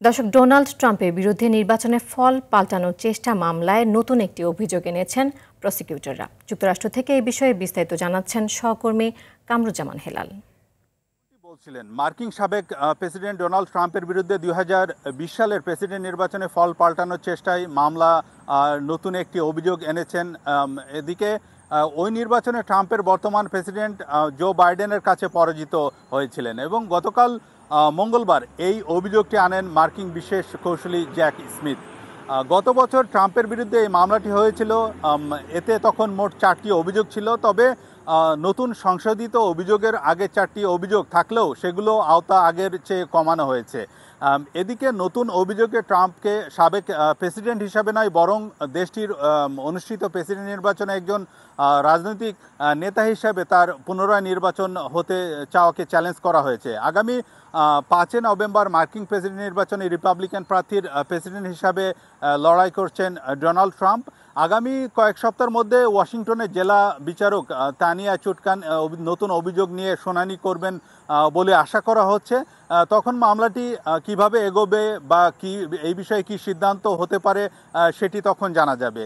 দর্শক, ডোনাল্ড ট্রাম্পের বিরুদ্ধে নির্বাচনের ফল পাল্টানোর চেষ্টা মামলায় নতুন একটি অভিযোগ এনেছেন প্রসিকিউটররা। যুক্তরাষ্ট্র থেকে এই বিষয়ে বিস্তারিত জানাচ্ছেন সহকর্মী কামরুজ্জামান হেলাল। বলছিলেন মার্কিন সাবেক প্রেসিডেন্ট ডোনাল্ড ট্রাম্পের বিরুদ্ধে 2020 সালের প্রেসিডেন্ট নির্বাচনে ফল পাল্টানোর চেষ্টায় মামলা নতুন একটি অভিযোগ এনেছেন। এদিকে ওই নির্বাচনে ট্রাম্পের বর্তমান প্রেসিডেন্ট জো বাইডেনের কাছে পরাজিত হয়েছিলেন এবং গতকাল মঙ্গলবার এই অভিযোগটি আনেন মার্কিন বিশেষ কৌঁসুলি জ্যাক স্মিথ। গত বছর ট্রাম্পের বিরুদ্ধে এই মামলাটি হয়েছিল। এতে তখন মোট 4টি অভিযোগ ছিল, তবে নতুন সংশোধিত অভিযোগের আগে 4টি অভিযোগ থাকলেও সেগুলো আওতা আগের চেয়ে কমানো হয়েছে। এদিকে নতুন অভিযোগে ট্রাম্পকে সাবেক প্রেসিডেন্ট হিসাবে নয়, বরং দেশটির অনুষ্ঠিত প্রেসিডেন্ট নির্বাচনে একজন রাজনৈতিক নেতা হিসাবে তার পুনরায় নির্বাচন হতে চাওয়াকে চ্যালেঞ্জ করা হয়েছে। আগামী 5 নভেম্বর মার্কিন প্রেসিডেন্ট নির্বাচনে রিপাবলিকান প্রার্থীর প্রেসিডেন্ট হিসাবে লড়াই করছেন ডোনাল্ড ট্রাম্প। আগামী কয়েক সপ্তাহের মধ্যে ওয়াশিংটনের জেলা বিচারক তানিয়া চুটকান নতুন অভিযোগ নিয়ে শুনানি করবেন বলে আশা করা হচ্ছে। তখন মামলাটি কিভাবে এগোবে বা কি এই বিষয়ে কি সিদ্ধান্ত হতে পারে সেটি তখন জানা যাবে।